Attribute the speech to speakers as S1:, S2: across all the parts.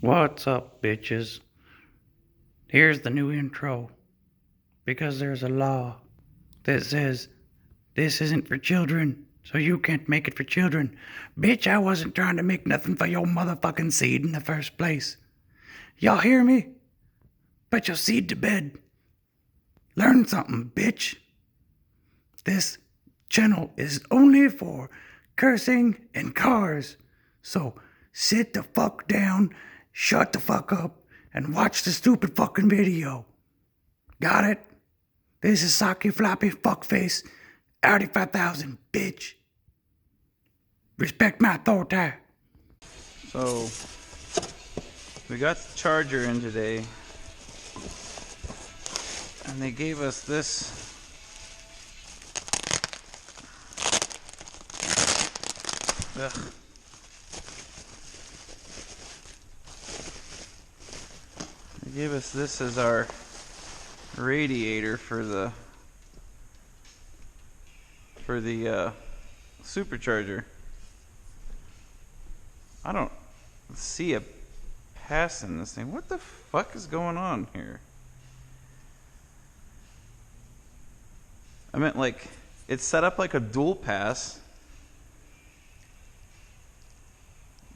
S1: What's up, bitches? Here's the new intro. Because there's a law that says this isn't for children, so you can't make it for children. Bitch, I wasn't trying to make nothing for your motherfucking seed in the first place. Y'all hear me? Put your seed to bed. Learn something, bitch. This channel is only for cursing and cars. So sit the fuck down, shut the fuck up, and watch the stupid fucking video. Got it? This is Socky Floppy Fuckface Audi 5000, bitch. Respect my authority.
S2: So, we got the charger in today, and they gave us this They gave us this as our radiator for the supercharger. I don't see a pass in this thing. What the fuck is going on here? I meant, like, it's set up like a dual pass,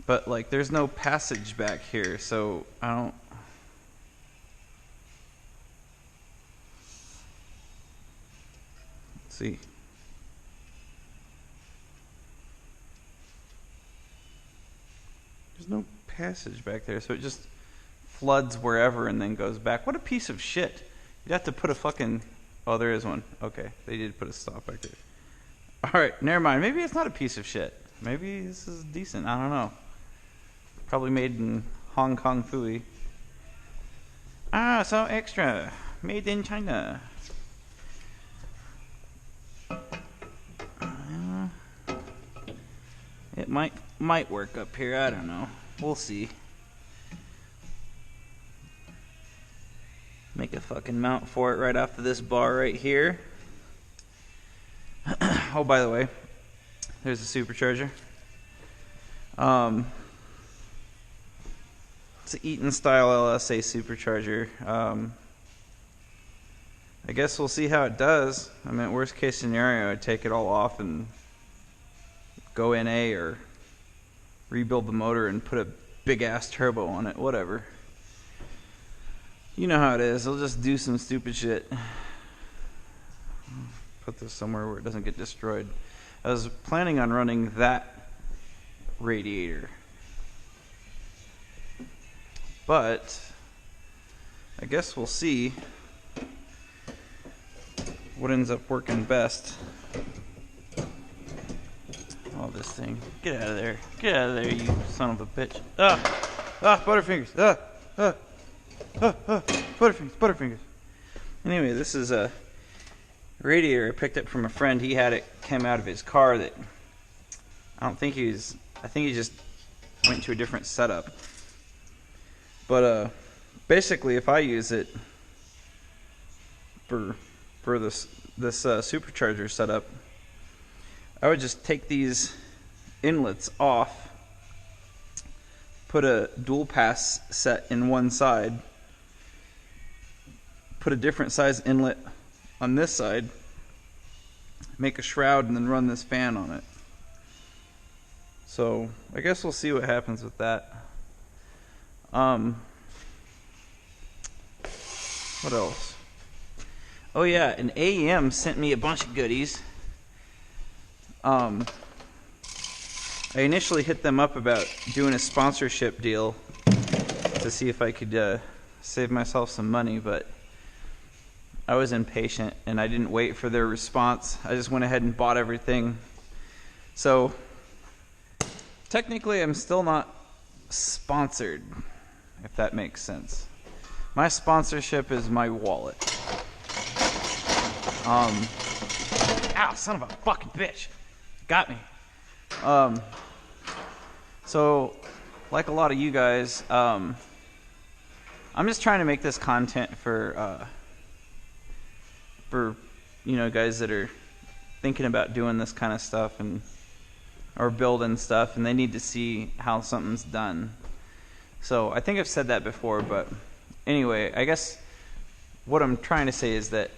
S2: but like there's no passage back here, so I don't. Let's see. There's no passage back there, so it just floods wherever and then goes back. What a piece of shit. You'd have to put a fucking... Oh, there is one. Okay, they did put a stop back there. Alright, never mind. Maybe it's not a piece of shit. Maybe this is decent. I don't know. Probably made in Hong Kong Fooey. Ah, so extra. Made in China. It might work up here. I don't know. We'll see. Make a fucking mount for it right off of this bar right here. Oh, by the way, there's a supercharger. It's an Eaton style LSA supercharger. I guess we'll see how it does. I mean, worst case scenario, I'd take it all off and go NA or rebuild the motor and put a big ass turbo on it. Whatever. You know how it is. They'll just do some stupid shit. Put this somewhere where it doesn't get destroyed. I was planning on running that radiator, but I guess we'll see what ends up working best. Oh, this thing. Get out of there. Get out of there, you son of a bitch. Butterfingers. Butterfingers. Anyway, this is a radiator I picked up from a friend. He had it, came out of his car that I think he just went to a different setup. But basically, if I use it for this supercharger setup, I would just take these inlets off, put a dual pass set in one side, put a different size inlet on this side, make a shroud, and then run this fan on it. So I guess we'll see what happens with that. What else? Oh yeah, an AEM sent me a bunch of goodies. I initially hit them up about doing a sponsorship deal to see if I could save myself some money, but I was impatient and I didn't wait for their response. I just went ahead and bought everything. So technically I'm still not sponsored, if that makes sense. My sponsorship is my wallet. Ow, son of a fucking bitch. Got me. So, like a lot of you guys, I'm just trying to make this content for guys that are thinking about doing this kind of stuff or building stuff, and they need to see how something's done. So I think I've said that before, but anyway, I guess what I'm trying to say is that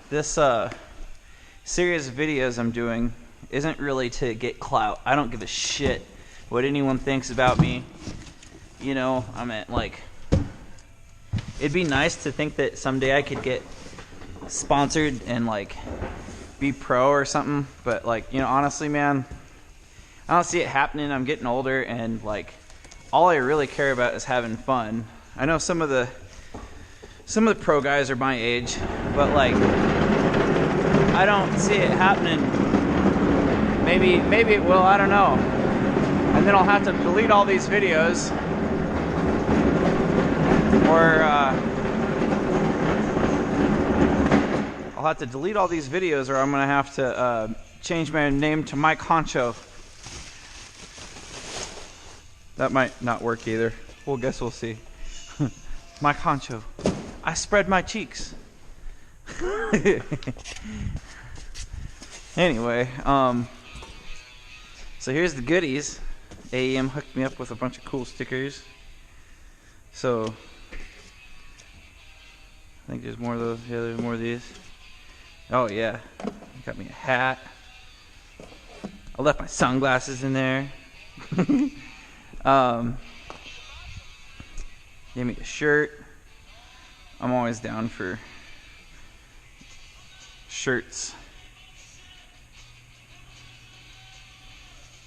S2: this series of videos I'm doing isn't really to get clout. I don't give a shit what anyone thinks about me. You know, I mean, like, it'd be nice to think that someday I could get sponsored and, like, be pro or something. But, like, you know, honestly, man, I don't see it happening. I'm getting older, and, like, all I really care about is having fun. I know some of the pro guys are my age, but, like, I don't see it happening. Maybe it will, I don't know. And then I'll have to delete all these videos. Or, I'll have to delete all these videos, or I'm going to have to change my name to Mike Honcho. That might not work either. Well, guess we'll see. Mike Honcho. I spread my cheeks. Anyway, so here's the goodies. AEM hooked me up with a bunch of cool stickers. So I think there's more of those. Yeah, there's more of these. Oh yeah, got me a hat. I left my sunglasses in there. Gave me a shirt. I'm always down for shirts.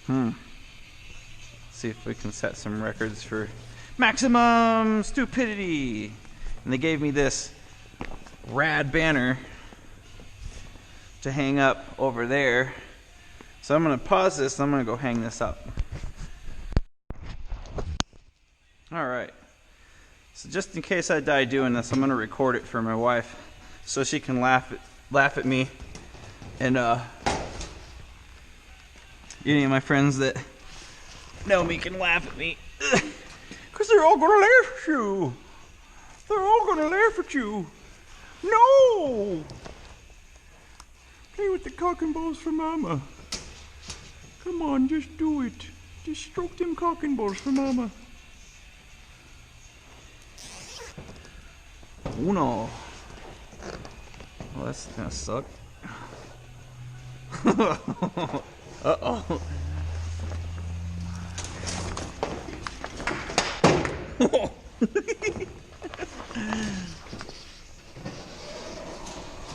S2: See if we can set some records for maximum stupidity. And they gave me this rad banner to hang up over there. So I'm going to pause this and I'm going to go hang this up. Alright. So just in case I die doing this, I'm going to record it for my wife so she can laugh at me. And any of my friends that know me can laugh at me. Because they're all going to laugh at you. They're all going to laugh at you. No! Play with the cock and balls for mama. Come on, just do it. Just stroke them cock and balls for mama. Uno. Well, that's gonna suck. Uh-oh.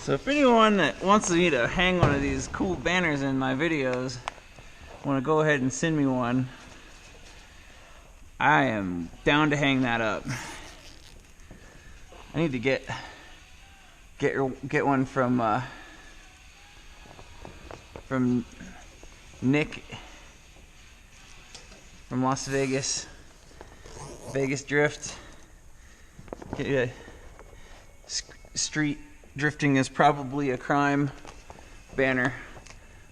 S2: So if anyone that wants me to hang one of these cool banners in my videos want to go ahead and send me one, I am down to hang that up. I need to get one from Nick from Las Vegas Drift. Street drifting is probably a crime banner.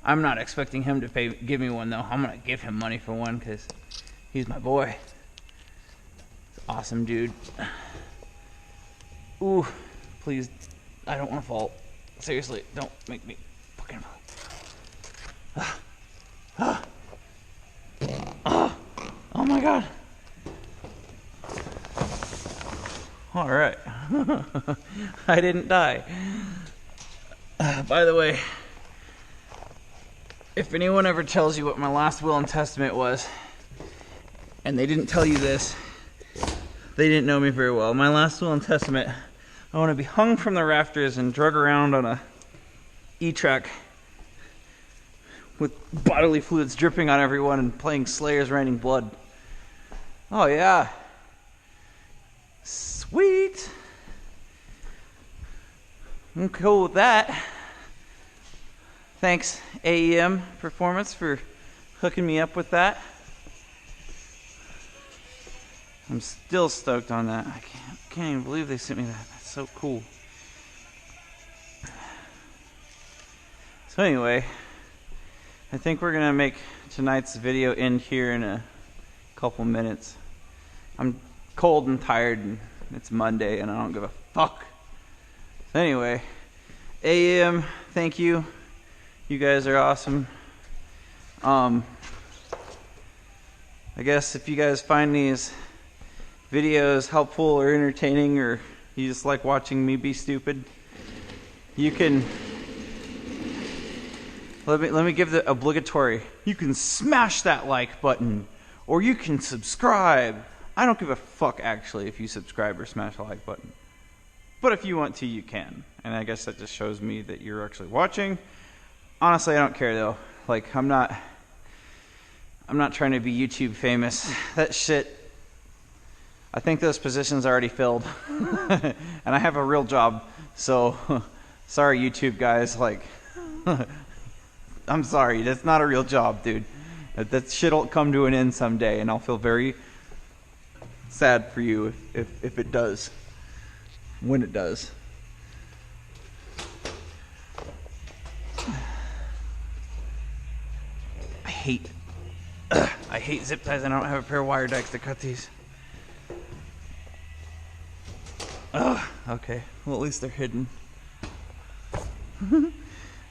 S2: I'm not expecting him to give me one though. I'm gonna give him money for one because he's my boy. He's awesome, dude. Ooh, please, I don't want to fall. Seriously, don't make me fucking fall. Oh my god. Alright. I didn't die. By the way, if anyone ever tells you what my last will and testament was, and they didn't tell you this, they didn't know me very well. My last will and testament, I want to be hung from the rafters and drug around on a E-track with bodily fluids dripping on everyone and playing Slayer's Raining Blood. Oh yeah. Sweet. I'm cool with that. Thanks AEM Performance for hooking me up with that. I'm still stoked on that. I can't even believe they sent me that. That's so cool. So anyway, I think we're gonna make tonight's video end here in a couple minutes. I'm cold and tired and it's Monday and I don't give a fuck. So anyway, AEM, thank you. You guys are awesome. I guess if you guys find these videos helpful or entertaining, or you just like watching me be stupid, you can let me give the obligatory. You can smash that like button, or you can subscribe. I don't give a fuck actually if you subscribe or smash the like button, but if you want to, you can. And I guess that just shows me that you're actually watching. Honestly, I don't care though. Like, I'm not trying to be YouTube famous. That shit, I think those positions are already filled. And I have a real job. So, sorry YouTube guys, like, I'm sorry, that's not a real job, dude. That shit'll come to an end someday, and I'll feel very sad for you if it does. When it does. I hate zip ties, and I don't have a pair of wire decks to cut these. Okay. Well, at least they're hidden.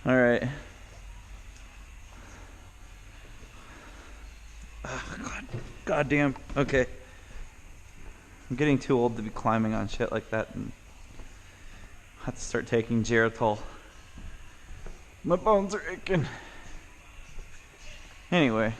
S2: Alright. God damn. Okay. I'm getting too old to be climbing on shit like that, and I have to start taking Geritol. My bones are aching. Anyway.